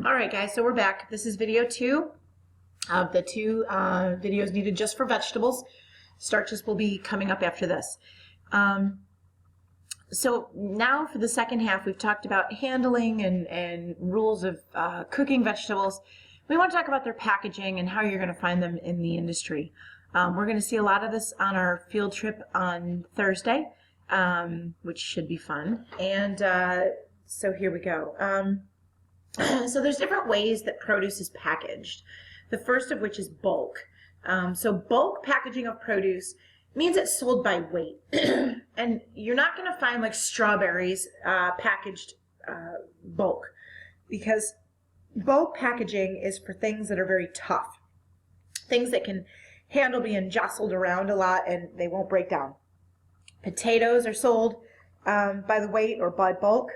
All right, guys, so we're back. This is video 2 of the 2 videos needed just for vegetables. Starches will be coming up after this. So now for the second half, we've talked about handling and rules of cooking vegetables. We want to talk about their packaging and how you're going to find them in the industry. We're going to see a lot of this on our field trip on Thursday, which should be fun. And so here we go. So there's different ways that produce is packaged. The first of which is bulk. So bulk packaging of produce means it's sold by weight. And you're not going to find like strawberries packaged bulk, because bulk packaging is for things that are very tough. Things that can handle being jostled around a lot and they won't break down. Potatoes are sold by the weight or by bulk.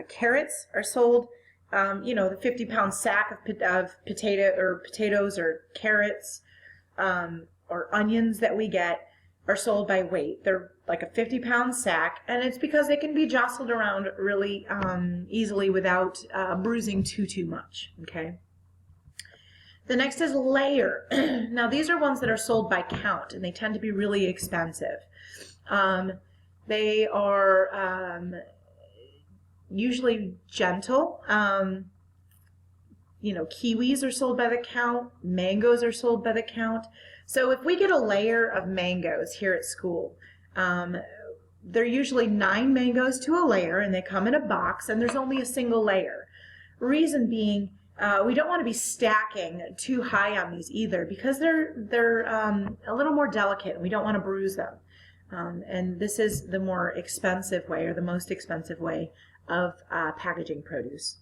Carrots are sold, the 50-pound sack of potatoes or carrots or onions that we get are sold by weight. They're like a 50-pound sack, and it's because they can be jostled around really easily without bruising too much. Okay. The next is layer. Now these are ones that are sold by count, and they tend to be really expensive. They are usually gentle. Kiwis are sold by the count. Mangoes are sold by the count. So if we get a layer of mangoes here at school, they're usually 9 mangoes to a layer, and they come in a box, and there's only a single layer. Reason being, we don't want to be stacking too high on these either, because they're a little more delicate, and we don't want to bruise them. And this is the more expensive way, or the most expensive way of packaging produce.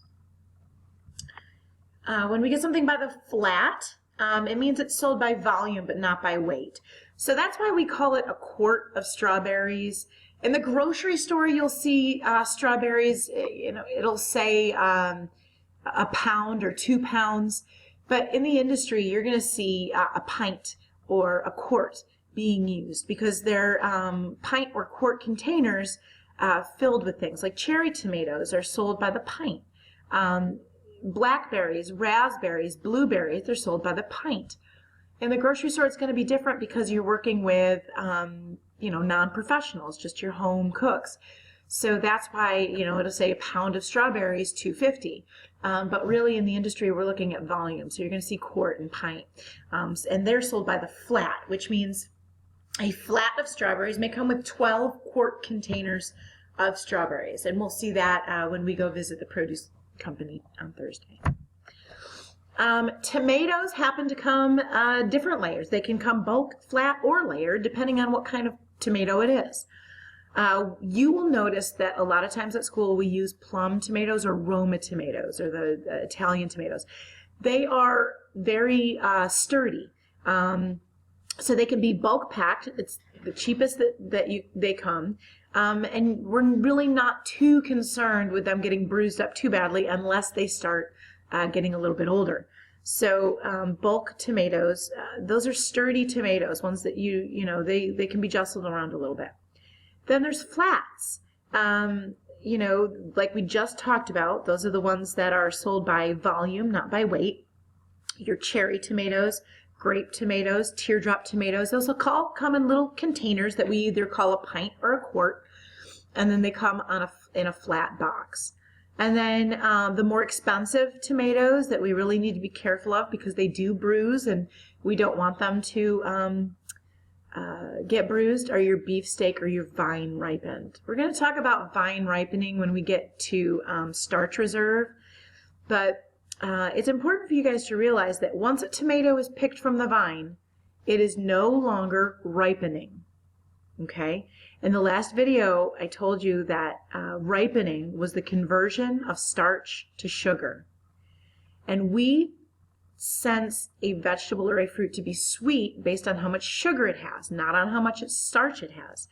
When we get something by the flat, it means it's sold by volume but not by weight. So that's why we call it a quart of strawberries. In the grocery store, you'll see strawberries, it'll say a pound or 2 pounds. But in the industry, you're going to see a pint or a quart being used, because they're pint or quart containers filled with things. Like cherry tomatoes are sold by the pint. Blackberries, raspberries, blueberries, they're sold by the pint. In the grocery store, it's going to be different because you're working with, non-professionals, just your home cooks. So that's why, it'll say a pound of strawberries, $2.50. But really in the industry, we're looking at volume. So you're going to see quart and pint. And they're sold by the flat, which means a flat of strawberries may come with 12 quart containers of strawberries. And we'll see that when we go visit the produce company on Thursday. Tomatoes happen to come different layers. They can come bulk, flat, or layered, depending on what kind of tomato it is. You will notice that a lot of times at school we use plum tomatoes or Roma tomatoes, or the Italian tomatoes. They are very sturdy. So they can be bulk packed. It's the cheapest they come. And we're really not too concerned with them getting bruised up too badly unless they start getting a little bit older. So bulk tomatoes, those are sturdy tomatoes, ones that they can be jostled around a little bit. Then there's flats. Like we just talked about, those are the ones that are sold by volume, not by weight. Your cherry tomatoes, grape tomatoes, teardrop tomatoes, those will come in little containers that we either call a pint or a quart, and then they come in a flat box. And then the more expensive tomatoes that we really need to be careful of, because they do bruise and we don't want them to get bruised, are your beefsteak or your vine ripened. We're going to talk about vine ripening when we get to starch reserve, but it's important for you guys to realize that once a tomato is picked from the vine, it is no longer ripening. Okay? In the last video, I told you that ripening was the conversion of starch to sugar. And we sense a vegetable or a fruit to be sweet based on how much sugar it has, not on how much starch it has.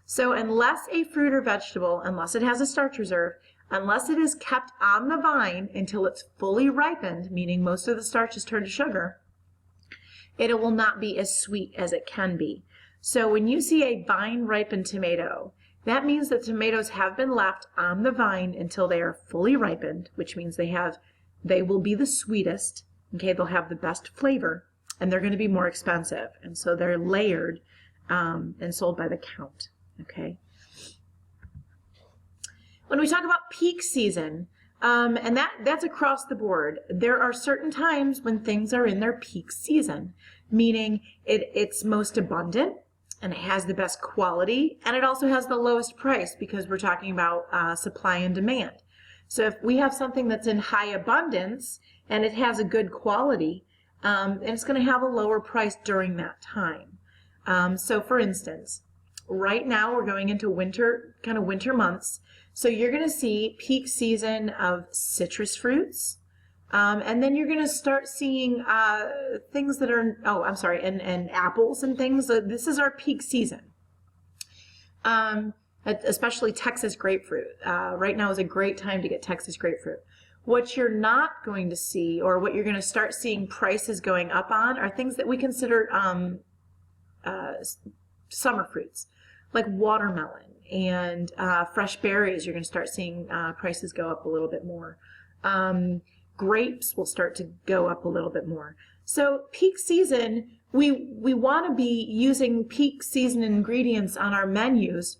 So unless a fruit or vegetable, unless it has a starch reserve, unless it is kept on the vine until it's fully ripened, meaning most of the starch is turned to sugar, it will not be as sweet as it can be. So when you see a vine ripened tomato, That means that tomatoes have been left on the vine until they are fully ripened, which means they will be the sweetest, okay? They'll have the best flavor, and they're going to be more expensive. And so they're layered and sold by the count, okay? When we talk about peak season, and that's across the board, there are certain times when things are in their peak season, meaning it's most abundant, and it has the best quality, and it also has the lowest price, because we're talking about supply and demand. So if we have something that's in high abundance and it has a good quality, and it's going to have a lower price during that time. So for instance, right now we're going into winter, kind of winter months, so you're going to see peak season of citrus fruits, and then you're going to start seeing things that are, and apples and things. This is our peak season. Especially Texas grapefruit. Right now is a great time to get Texas grapefruit. What you're not going to see, or what you're going to start seeing prices going up on, are things that we consider summer fruits, like watermelon and fresh berries. You're going to start seeing prices go up a little bit more. Grapes will start to go up a little bit more. So peak season, we want to be using peak season ingredients on our menus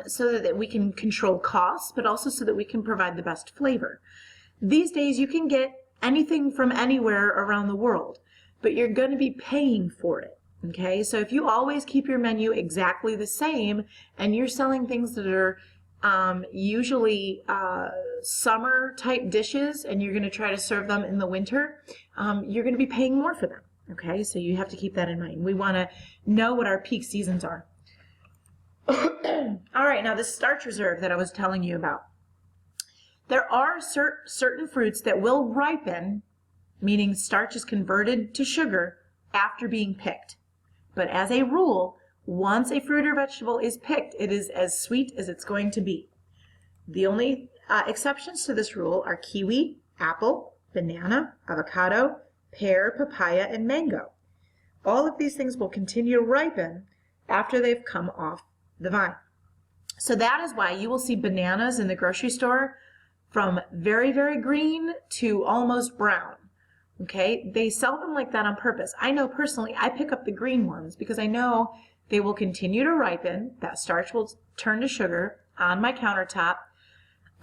so that we can control costs, but also so that we can provide the best flavor. These days you can get anything from anywhere around the world, but you're going to be paying for it. Okay, so if you always keep your menu exactly the same and you're selling things that are usually summer type dishes, and you're going to try to serve them in the winter, you're going to be paying more for them. Okay, so you have to keep that in mind. We want to know what our peak seasons are. All right, now the starch reserve that I was telling you about. There are certain fruits that will ripen, meaning starch is converted to sugar after being picked. But as a rule, once a fruit or vegetable is picked, it is as sweet as it's going to be. The only exceptions to this rule are kiwi, apple, banana, avocado, pear, papaya, and mango. All of these things will continue to ripen after they've come off the vine. So that is why you will see bananas in the grocery store from very, very green to almost brown. Okay, they sell them like that on purpose. I know personally, I pick up the green ones because I know they will continue to ripen. That starch will turn to sugar on my countertop,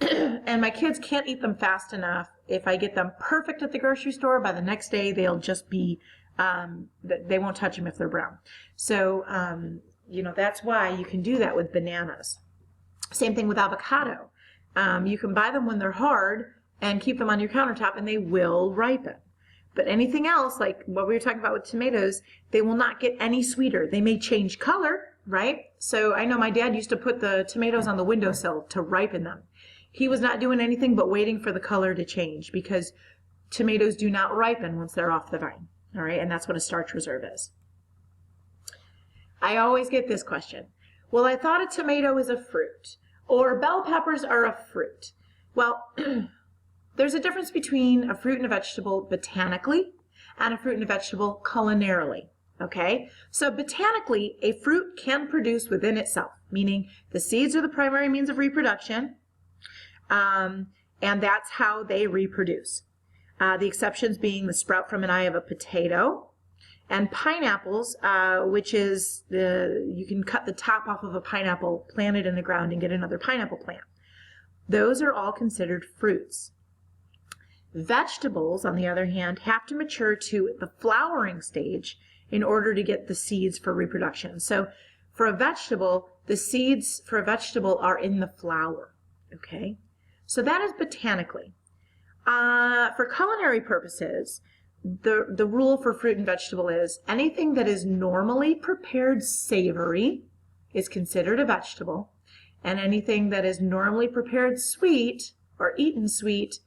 and my kids can't eat them fast enough. If I get them perfect at the grocery store, by the next day they'll just be, they won't touch them if they're brown. So, that's why you can do that with bananas. Same thing with avocado. You can buy them when they're hard and keep them on your countertop, and they will ripen. But anything else, like what we were talking about with tomatoes, they will not get any sweeter. They may change color, right? So I know my dad used to put the tomatoes on the windowsill to ripen them. He was not doing anything but waiting for the color to change, because tomatoes do not ripen once they're off the vine. All right, and that's what a starch reserve is. I always get this question. Well, I thought a tomato is a fruit, or bell peppers are a fruit. Well, there's a difference between a fruit and a vegetable botanically and a fruit and a vegetable culinarily, okay? So botanically, a fruit can produce within itself, meaning the seeds are the primary means of reproduction, and that's how they reproduce. The exceptions being the sprout from an eye of a potato, and pineapples, which is you can cut the top off of a pineapple, plant it in the ground, and get another pineapple plant. Those are all considered fruits. Vegetables, on the other hand, have to mature to the flowering stage in order to get the seeds for reproduction. So for a vegetable, the seeds for a vegetable are in the flower, okay? So that is botanically. For culinary purposes, the rule for fruit and vegetable is anything that is normally prepared savory is considered a vegetable, and anything that is normally prepared sweet or eaten sweet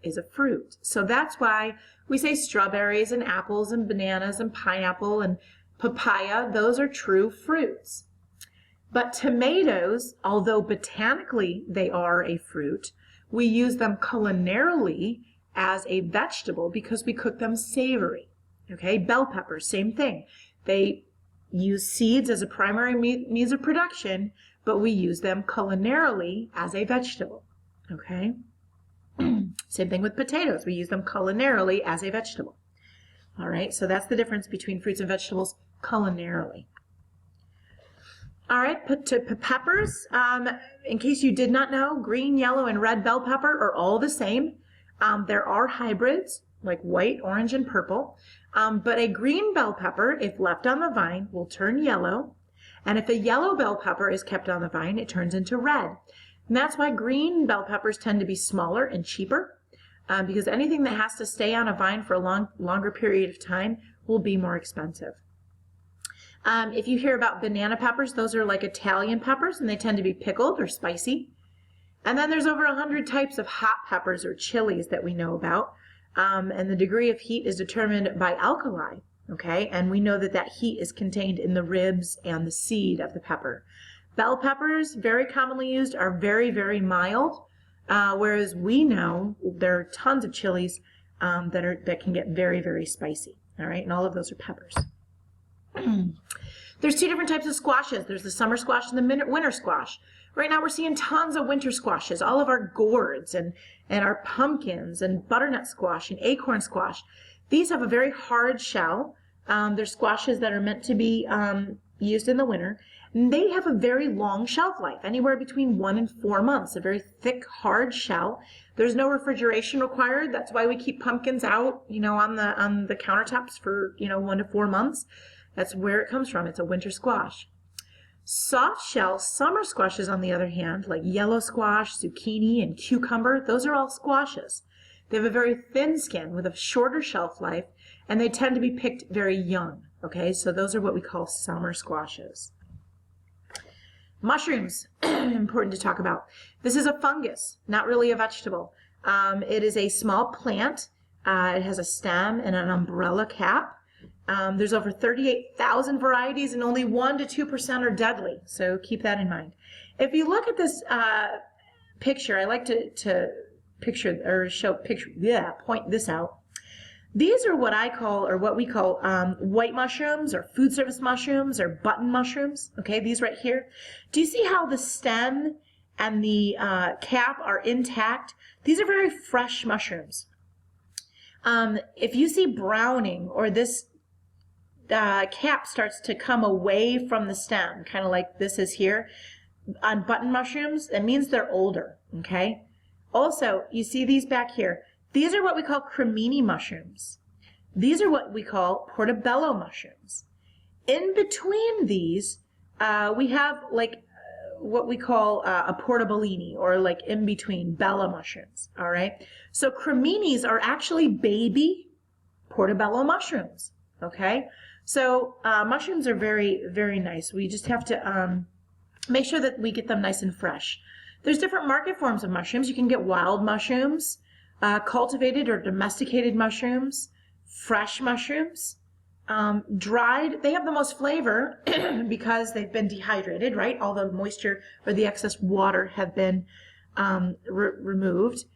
is a fruit. So that's why we say strawberries and apples and bananas and pineapple and papaya, those are true fruits. But tomatoes, although botanically they are a fruit, we use them culinarily as a vegetable because we cook them savory. Okay, bell peppers, same thing. They use seeds as a primary means of production, but we use them culinarily as a vegetable, okay? Same thing with potatoes. We use them culinarily as a vegetable. All right, so that's the difference between fruits and vegetables culinarily. All right, peppers. In case you did not know, green, yellow, and red bell pepper are all the same. There are hybrids like white, orange, and purple. But a green bell pepper, if left on the vine, will turn yellow. And if a yellow bell pepper is kept on the vine, it turns into red. And that's why green bell peppers tend to be smaller and cheaper, because anything that has to stay on a vine for a longer period of time will be more expensive. If you hear about banana peppers, those are like Italian peppers, and they tend to be pickled or spicy. And then there's over 100 types of hot peppers or chilies that we know about. And the degree of heat is determined by alkali, okay? And we know that that heat is contained in the ribs and the seed of the pepper. Bell peppers, very commonly used, are very, very mild, whereas we know there are tons of chilies that can get very, very spicy, all right? And all of those are peppers. There's two different types of squashes. There's the summer squash and the winter squash. Right now we're seeing tons of winter squashes, all of our gourds and our pumpkins and butternut squash and acorn squash. These have a very hard shell. They're squashes that are meant to be used in the winter. And they have a very long shelf life, anywhere between 1 and 4 months, a very thick, hard shell. There's no refrigeration required. That's why we keep pumpkins out, on the countertops for, 1 to 4 months. That's where it comes from. It's a winter squash. Soft shell summer squashes, on the other hand, like yellow squash, zucchini, and cucumber, those are all squashes. They have a very thin skin with a shorter shelf life, and they tend to be picked very young. Okay, so those are what we call summer squashes. Mushrooms, important to talk about. This is a fungus, not really a vegetable. It is a small plant. It has a stem and an umbrella cap. There's over 38,000 varieties, and only 1 to 2% are deadly, so keep that in mind. If you look at this picture, I like to point this out. These are what I call, or what we call, white mushrooms or food service mushrooms or button mushrooms. Okay, these right here. Do you see how the stem and the cap are intact? These are very fresh mushrooms. If you see browning, or this cap starts to come away from the stem, kind of like this is here, on button mushrooms, it means they're older, okay? Also, you see these back here. These are what we call cremini mushrooms. These are what we call portobello mushrooms. In between these, we have like what we call a portobellini, or like in between bella mushrooms, all right? So creminis are actually baby portobello mushrooms, okay? So mushrooms are very, very nice. We just have to make sure that we get them nice and fresh. There's different market forms of mushrooms. You can get wild mushrooms, cultivated or domesticated mushrooms, fresh mushrooms, dried. They have the most flavor because they've been dehydrated, right? All the moisture or the excess water have been removed.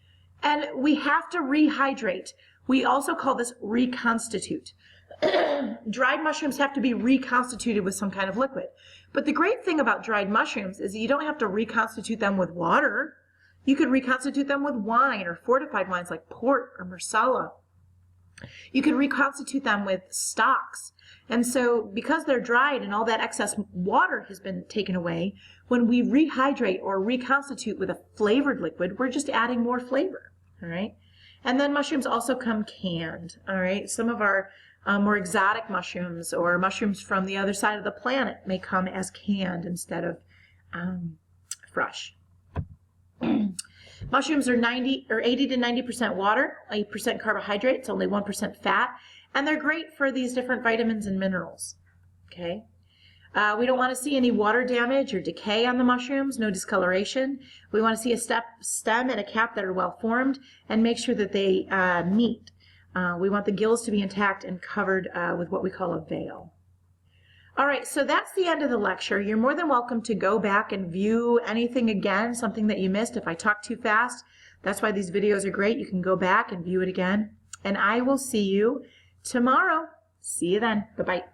And we have to rehydrate. We also call this reconstitute. Dried mushrooms have to be reconstituted with some kind of liquid. But the great thing about dried mushrooms is that you don't have to reconstitute them with water. You could reconstitute them with wine or fortified wines like port or marsala. You could reconstitute them with stocks. And so because they're dried and all that excess water has been taken away, when we rehydrate or reconstitute with a flavored liquid, we're just adding more flavor, all right? And then mushrooms also come canned, all right? Some of our more exotic mushrooms, or mushrooms from the other side of the planet, may come as canned instead of fresh. Mushrooms are 80 to 90% water, 8% carbohydrates, only 1% fat, and they're great for these different vitamins and minerals. Okay, we don't want to see any water damage or decay on the mushrooms, no discoloration. We want to see a stem and a cap that are well formed, and make sure that they meet. We want the gills to be intact and covered with what we call a veil. All right, so that's the end of the lecture. You're more than welcome to go back and view anything again, something that you missed. If I talk too fast, that's why these videos are great. You can go back and view it again. And I will see you tomorrow. See you then. Bye-bye.